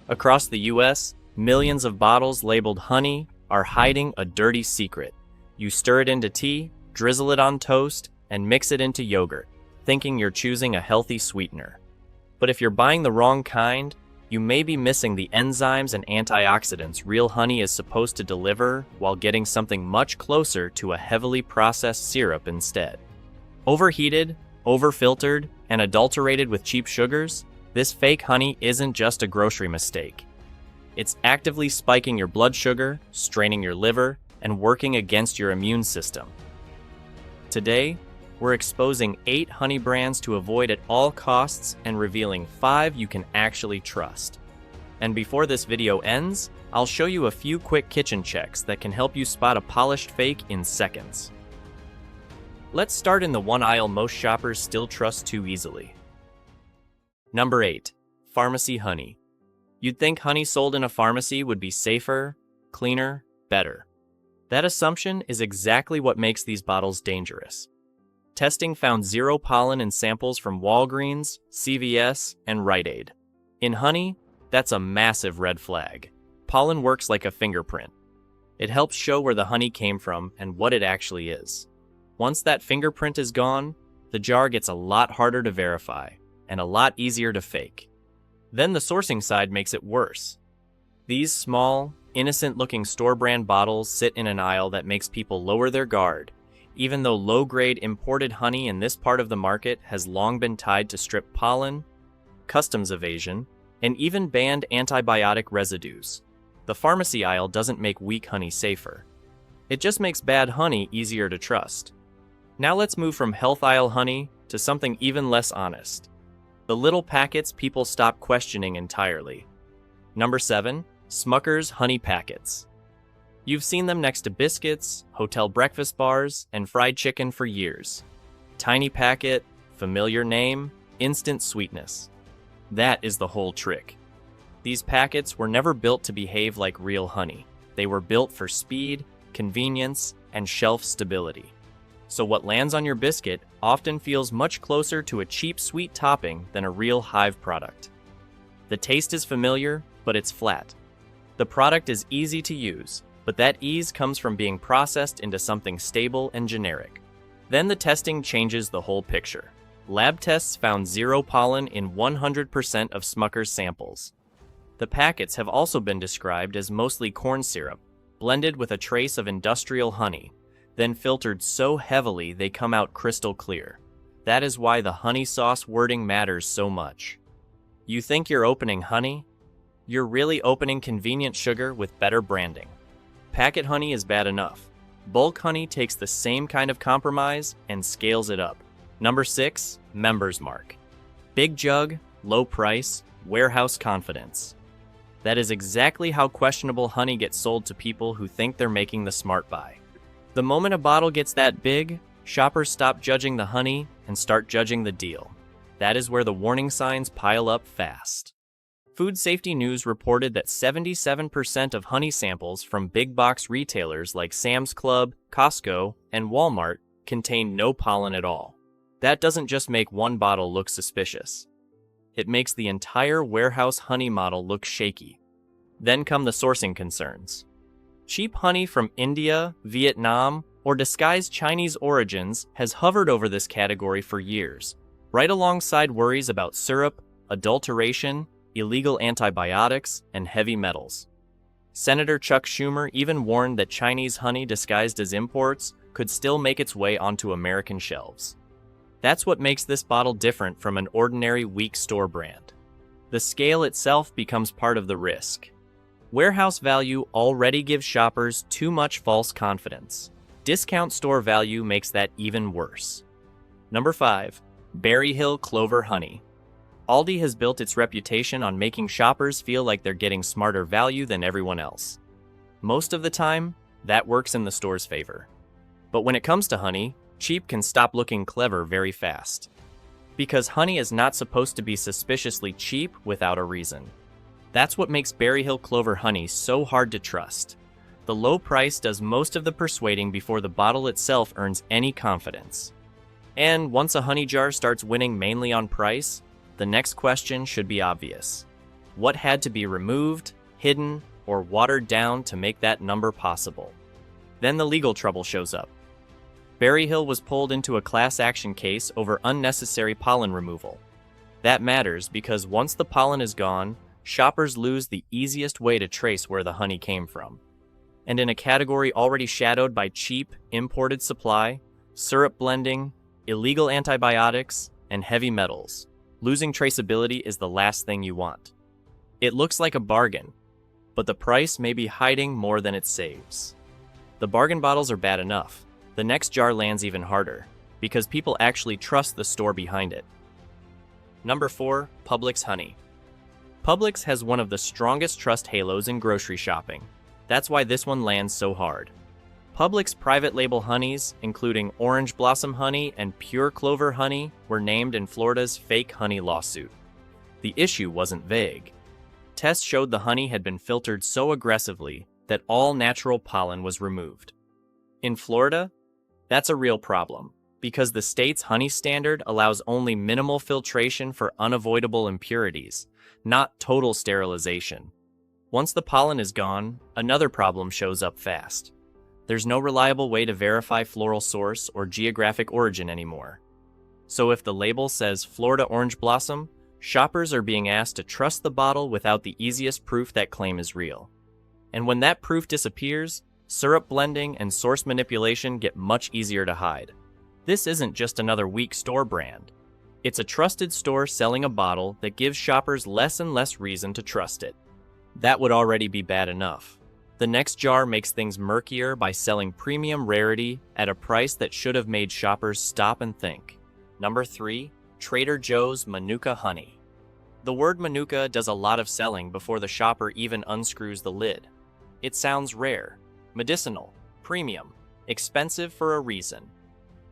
Across the US, millions of bottles labeled honey are hiding a dirty secret. You stir it into tea, drizzle it on toast, and mix it into yogurt, thinking you're choosing a healthy sweetener. But if you're buying the wrong kind, you may be missing the enzymes and antioxidants real honey is supposed to deliver while getting something much closer to a heavily processed syrup instead. Overheated, overfiltered, and adulterated with cheap sugars, this fake honey isn't just a grocery mistake. It's actively spiking your blood sugar, straining your liver, and working against your immune system. Today, we're exposing 8 honey brands to avoid at all costs and revealing 5 you can actually trust. And before this video ends, I'll show you a few quick kitchen checks that can help you spot a polished fake in seconds. Let's start in the one aisle most shoppers still trust too easily. Number 8. Pharmacy honey. You'd think honey sold in a pharmacy would be safer, cleaner, better. That assumption is exactly what makes these bottles dangerous. Testing found 0 pollen in samples from Walgreens, CVS, and Rite Aid. In honey, that's a massive red flag. Pollen works like a fingerprint. It helps show where the honey came from and what it actually is. Once that fingerprint is gone, the jar gets a lot harder to verify and a lot easier to fake. Then the sourcing side makes it worse. These small, innocent-looking store-brand bottles sit in an aisle that makes people lower their guard, even though low-grade imported honey in this part of the market has long been tied to strip pollen, customs evasion, and even banned antibiotic residues. The pharmacy aisle doesn't make weak honey safer. It just makes bad honey easier to trust. Now let's move from health aisle honey to something even less honest. The little packets people stop questioning entirely. Number 7. Smucker's honey packets. You've seen them next to biscuits, hotel breakfast bars, and fried chicken for years. Tiny packet, familiar name, instant sweetness. That is the whole trick. These packets were never built to behave like real honey. They were built for speed, convenience, and shelf stability. So what lands on your biscuit often feels much closer to a cheap sweet topping than a real Hive product. The taste is familiar, but it's flat. The product is easy to use, but that ease comes from being processed into something stable and generic. Then the testing changes the whole picture. Lab tests found 0 pollen in 100% of Smucker's samples. The packets have also been described as mostly corn syrup, blended with a trace of industrial honey, then filtered so heavily they come out crystal clear. That is why the honey sauce wording matters so much. You think you're opening honey? You're really opening convenient sugar with better branding. Packet honey is bad enough. Bulk honey takes the same kind of compromise and scales it up. Number 6, Member's Mark. Big jug, low price, warehouse confidence. That is exactly how questionable honey gets sold to people who think they're making the smart buy. The moment a bottle gets that big, shoppers stop judging the honey and start judging the deal. That is where the warning signs pile up fast. Food Safety News reported that 77% of honey samples from big box retailers like Sam's Club, Costco, and Walmart contain no pollen at all. That doesn't just make one bottle look suspicious. It makes the entire warehouse honey model look shaky. Then come the sourcing concerns. Cheap honey from India, Vietnam, or disguised Chinese origins has hovered over this category for years, right alongside worries about syrup, adulteration, illegal antibiotics, and heavy metals. Senator Chuck Schumer even warned that Chinese honey disguised as imports could still make its way onto American shelves. That's what makes this bottle different from an ordinary weak store brand. The scale itself becomes part of the risk. Warehouse value already gives shoppers too much false confidence. Discount store value makes that even worse. Number 5. Berry Hill Clover Honey. Aldi has built its reputation on making shoppers feel like they're getting smarter value than everyone else. Most of the time, that works in the store's favor. But when it comes to honey, cheap can stop looking clever very fast. Because honey is not supposed to be suspiciously cheap without a reason. That's what makes Berry Hill Clover Honey so hard to trust. The low price does most of the persuading before the bottle itself earns any confidence. And once a honey jar starts winning mainly on price, the next question should be obvious. What had to be removed, hidden, or watered down to make that number possible? Then the legal trouble shows up. Berryhill was pulled into a class action case over unnecessary pollen removal. That matters because once the pollen is gone, shoppers lose the easiest way to trace where the honey came from. And in a category already shadowed by cheap, imported supply, syrup blending, illegal antibiotics, and heavy metals, losing traceability is the last thing you want. It looks like a bargain, but the price may be hiding more than it saves. The bargain bottles are bad enough. The next jar lands even harder, because people actually trust the store behind it. Number 4, Publix honey. Publix has one of the strongest trust halos in grocery shopping. That's why this one lands so hard. Publix private label honeys, including Orange Blossom honey and Pure Clover honey, were named in Florida's fake honey lawsuit. The issue wasn't vague. Tests showed the honey had been filtered so aggressively that all natural pollen was removed. In Florida, that's a real problem, because the state's honey standard allows only minimal filtration for unavoidable impurities, not total sterilization. Once the pollen is gone, another problem shows up fast. There's no reliable way to verify floral source or geographic origin anymore. So if the label says Florida Orange Blossom, shoppers are being asked to trust the bottle without the easiest proof that claim is real. And when that proof disappears, syrup blending and source manipulation get much easier to hide. This isn't just another weak store brand. It's a trusted store selling a bottle that gives shoppers less and less reason to trust it. That would already be bad enough. The next jar makes things murkier by selling premium rarity at a price that should have made shoppers stop and think. Number 3, Trader Joe's Manuka honey. The word Manuka does a lot of selling before the shopper even unscrews the lid. It sounds rare, medicinal, premium, expensive for a reason.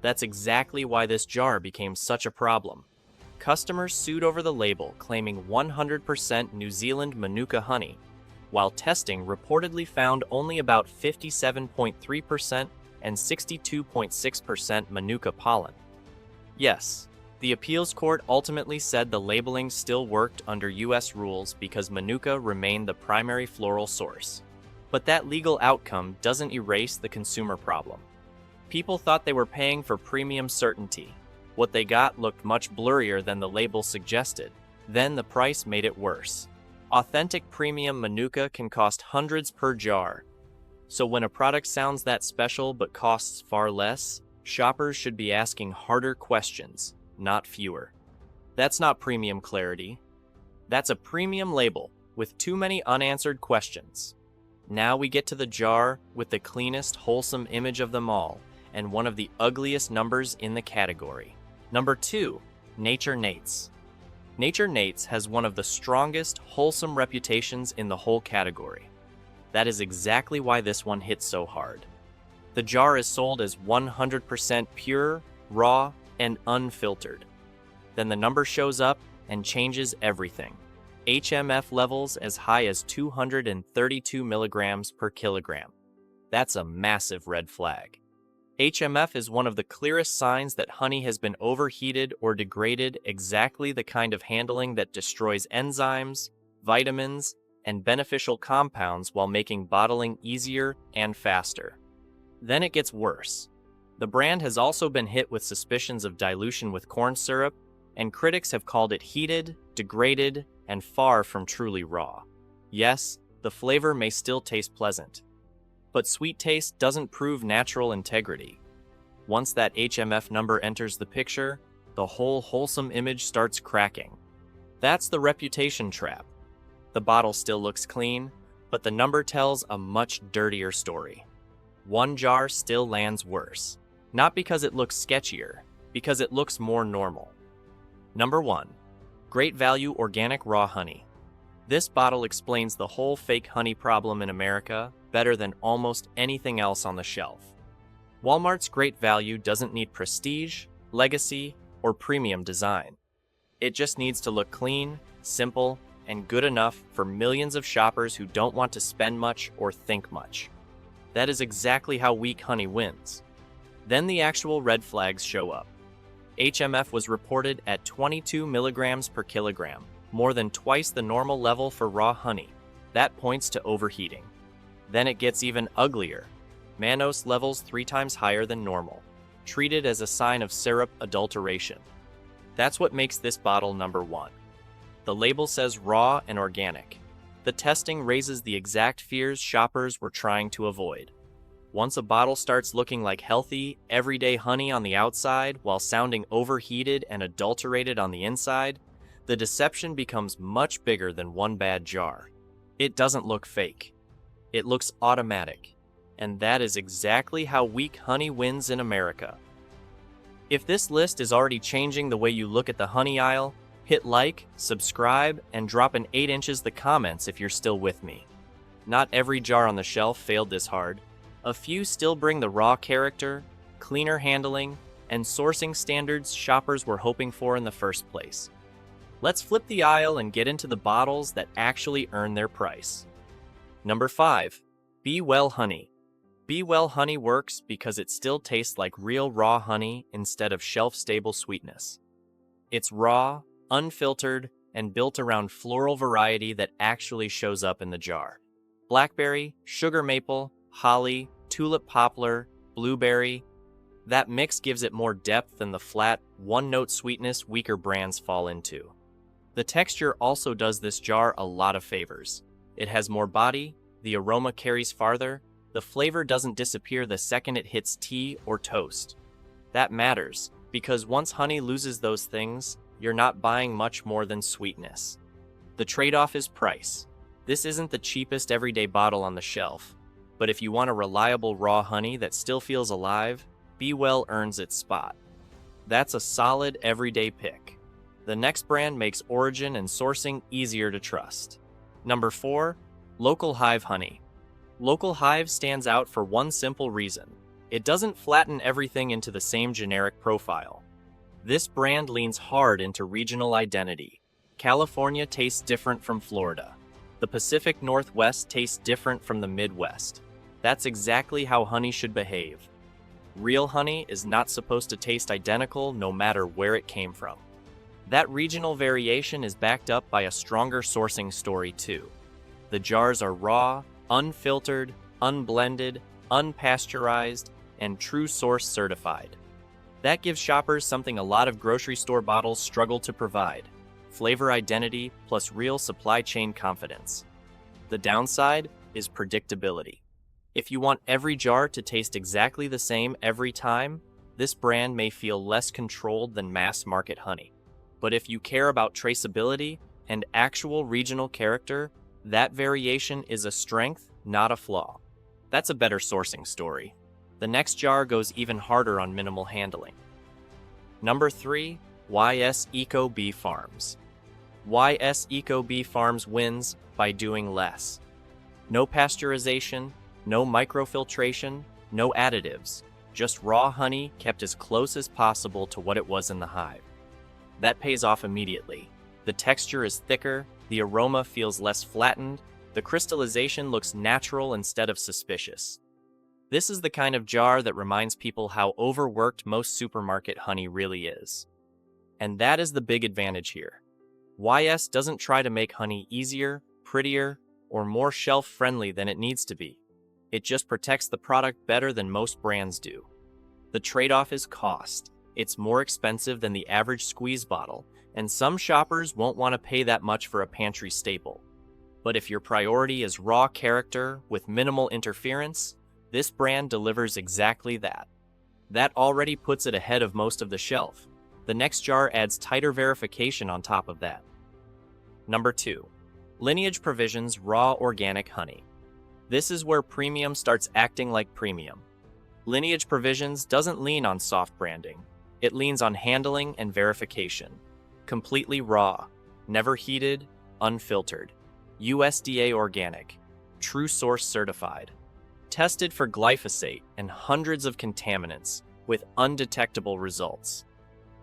That's exactly why this jar became such a problem. Customers sued over the label, claiming 100% New Zealand Manuka honey, while testing reportedly found only about 57.3% and 62.6% Manuka pollen. Yes, the appeals court ultimately said the labeling still worked under US rules because Manuka remained the primary floral source. But that legal outcome doesn't erase the consumer problem. People thought they were paying for premium certainty. What they got looked much blurrier than the label suggested. Then the price made it worse. Authentic premium Manuka can cost hundreds per jar. So when a product sounds that special but costs far less, shoppers should be asking harder questions, not fewer. That's not premium clarity. That's a premium label with too many unanswered questions. Now we get to the jar with the cleanest, wholesome image of them all, and one of the ugliest numbers in the category. Number 2, Nature Nates. Nature Nates has one of the strongest, wholesome reputations in the whole category. That is exactly why this one hits so hard. The jar is sold as 100% pure, raw, and unfiltered. Then the number shows up and changes everything. HMF levels as high as 232 milligrams per kilogram. That's a massive red flag. HMF is one of the clearest signs that honey has been overheated or degraded, exactly the kind of handling that destroys enzymes, vitamins, and beneficial compounds while making bottling easier and faster. Then it gets worse. The brand has also been hit with suspicions of dilution with corn syrup, and critics have called it heated, degraded, and far from truly raw. Yes, the flavor may still taste pleasant, but sweet taste doesn't prove natural integrity. Once that HMF number enters the picture, the whole wholesome image starts cracking. That's the reputation trap. The bottle still looks clean, but the number tells a much dirtier story. One jar still lands worse. Not because it looks sketchier, because it looks more normal. Number 1, Great Value Organic Raw Honey. This bottle explains the whole fake honey problem in America better than almost anything else on the shelf. Walmart's Great Value doesn't need prestige, legacy, or premium design. It just needs to look clean, simple, and good enough for millions of shoppers who don't want to spend much or think much. That is exactly how weak honey wins. Then the actual red flags show up. HMF was reported at 22 milligrams per kilogram, more than twice the normal level for raw honey. That points to overheating. Then it gets even uglier. Mannose levels 3 times higher than normal, treated as a sign of syrup adulteration. That's what makes this bottle number 1. The label says raw and organic. The testing raises the exact fears shoppers were trying to avoid. Once a bottle starts looking like healthy, everyday honey on the outside while sounding overheated and adulterated on the inside, the deception becomes much bigger than one bad jar. It doesn't look fake. It looks automatic. And that is exactly how weak honey wins in America. If this list is already changing the way you look at the honey aisle, hit like, subscribe, and drop an 8 inches the comments if you're still with me. Not every jar on the shelf failed this hard. A few still bring the raw character, cleaner handling, and sourcing standards shoppers were hoping for in the first place. Let's flip the aisle and get into the bottles that actually earn their price. Number 5. Be Well Honey. Be Well Honey works because it still tastes like real raw honey instead of shelf-stable sweetness. It's raw, unfiltered, and built around floral variety that actually shows up in the jar. Blackberry, sugar maple, holly, tulip poplar, blueberry. That mix gives it more depth than the flat, one-note sweetness weaker brands fall into. The texture also does this jar a lot of favors. It has more body, the aroma carries farther, the flavor doesn't disappear the second it hits tea or toast. That matters, because once honey loses those things, you're not buying much more than sweetness. The trade-off is price. This isn't the cheapest everyday bottle on the shelf, but if you want a reliable raw honey that still feels alive, Be Well earns its spot. That's a solid everyday pick. The next brand makes origin and sourcing easier to trust. Number 4. Local Hive Honey. Local Hive stands out for one simple reason. It doesn't flatten everything into the same generic profile. This brand leans hard into regional identity. California tastes different from Florida. The Pacific Northwest tastes different from the Midwest. That's exactly how honey should behave. Real honey is not supposed to taste identical no matter where it came from. That regional variation is backed up by a stronger sourcing story too. The jars are raw, unfiltered, unblended, unpasteurized, and true source certified. That gives shoppers something a lot of grocery store bottles struggle to provide: flavor identity plus real supply chain confidence. The downside is predictability. If you want every jar to taste exactly the same every time, this brand may feel less controlled than mass market honey. But if you care about traceability and actual regional character, that variation is a strength, not a flaw. That's a better sourcing story. The next jar goes even harder on minimal handling. Number 3. YS Eco Bee Farms. YS Eco Bee Farms wins by doing less. No pasteurization, no microfiltration, no additives, just raw honey kept as close as possible to what it was in the hive. That pays off immediately. The texture is thicker, the aroma feels less flattened, the crystallization looks natural instead of suspicious. This is the kind of jar that reminds people how overworked most supermarket honey really is. And that is the big advantage here. YS doesn't try to make honey easier, prettier, or more shelf-friendly than it needs to be. It just protects the product better than most brands do. The trade-off is cost. It's more expensive than the average squeeze bottle, and some shoppers won't want to pay that much for a pantry staple. But if your priority is raw character with minimal interference, this brand delivers exactly that. That already puts it ahead of most of the shelf. The next jar adds tighter verification on top of that. Number 2. Lineage Provisions Raw Organic Honey. This is where premium starts acting like premium. Lineage Provisions doesn't lean on soft branding. It leans on handling and verification. Completely raw, never heated, unfiltered. USDA organic, true source certified. Tested for glyphosate and hundreds of contaminants with undetectable results.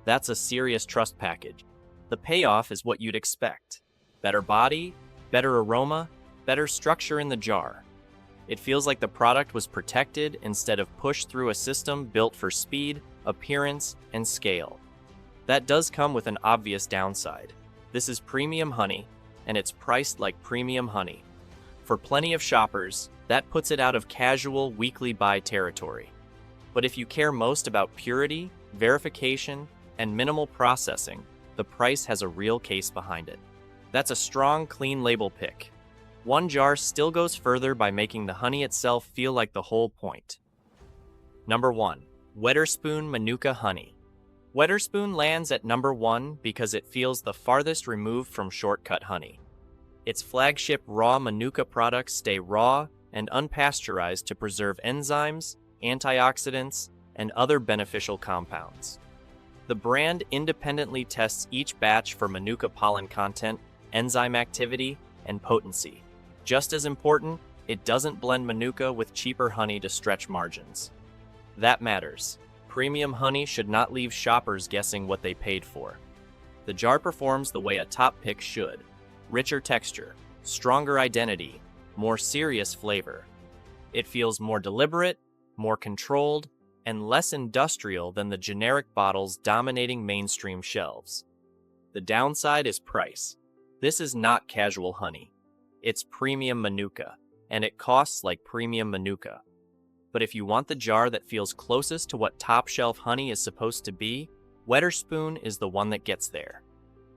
That's a serious trust package. The payoff is what you'd expect. Better body, better aroma, better structure in the jar. It feels like the product was protected instead of pushed through a system built for speed, appearance, and scale. That does come with an obvious downside. This is premium honey, and it's priced like premium honey. For plenty of shoppers, that puts it out of casual weekly buy territory. But if you care most about purity, verification, and minimal processing, the price has a real case behind it. That's a strong, clean label pick. One jar still goes further by making the honey itself feel like the whole point. Number 1. Wetherspoon Manuka Honey. Wetherspoon lands at number 1 because it feels the farthest removed from shortcut honey. Its flagship raw Manuka products stay raw and unpasteurized to preserve enzymes, antioxidants, and other beneficial compounds. The brand independently tests each batch for Manuka pollen content, enzyme activity, and potency. Just as important, it doesn't blend Manuka with cheaper honey to stretch margins. That matters. Premium honey should not leave shoppers guessing what they paid for. The jar performs the way a top pick should. Richer texture, stronger identity, more serious flavor. It feels more deliberate, more controlled, and less industrial than the generic bottles dominating mainstream shelves. The downside is price. This is not casual honey. It's premium Manuka, and it costs like premium Manuka. But if you want the jar that feels closest to what top-shelf honey is supposed to be, Wetherspoon is the one that gets there.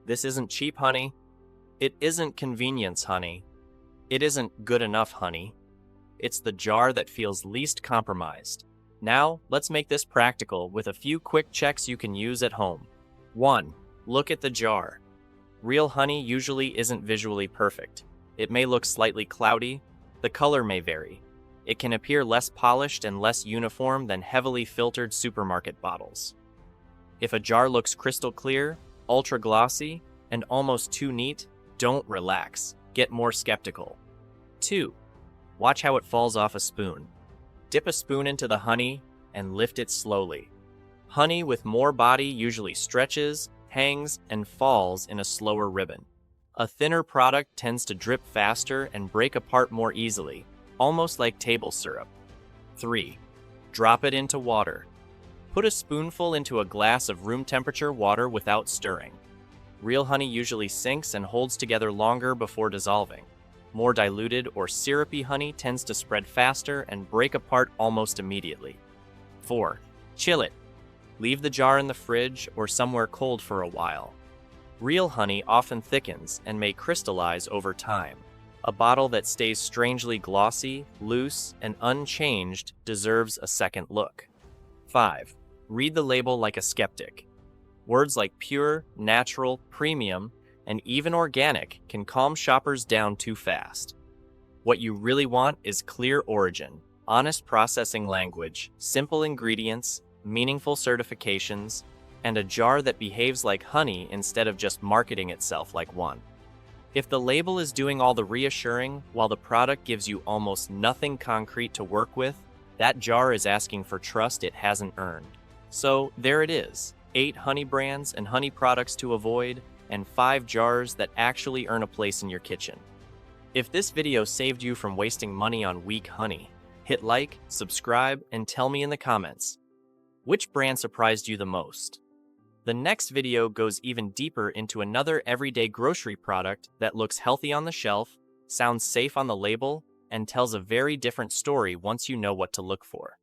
This isn't cheap honey. It isn't convenience honey. It isn't good enough honey. It's the jar that feels least compromised. Now, let's make this practical with a few quick checks you can use at home. 1. Look at the jar. Real honey usually isn't visually perfect. It may look slightly cloudy. The color may vary. It can appear less polished and less uniform than heavily filtered supermarket bottles. If a jar looks crystal clear, ultra glossy, and almost too neat, don't relax. Get more skeptical. 2. Watch how it falls off a spoon. Dip a spoon into the honey and lift it slowly. Honey with more body usually stretches, hangs, and falls in a slower ribbon. A thinner product tends to drip faster and break apart more easily, almost like table syrup. 3. Drop it into water. Put a spoonful into a glass of room temperature water without stirring. Real honey usually sinks and holds together longer before dissolving. More diluted or syrupy honey tends to spread faster and break apart almost immediately. 4. Chill it. Leave the jar in the fridge or somewhere cold for a while. Real honey often thickens and may crystallize over time. A bottle that stays strangely glossy, loose, and unchanged deserves a second look. 5. Read the label like a skeptic. Words like pure, natural, premium, and even organic can calm shoppers down too fast. What you really want is clear origin, honest processing language, simple ingredients, meaningful certifications, and a jar that behaves like honey instead of just marketing itself like one. If the label is doing all the reassuring while the product gives you almost nothing concrete to work with, that jar is asking for trust it hasn't earned. So there it is, 8 honey brands and honey products to avoid, and 5 jars that actually earn a place in your kitchen. If this video saved you from wasting money on weak honey, hit like, subscribe, and tell me in the comments. Which brand surprised you the most? The next video goes even deeper into another everyday grocery product that looks healthy on the shelf, sounds safe on the label, and tells a very different story once you know what to look for.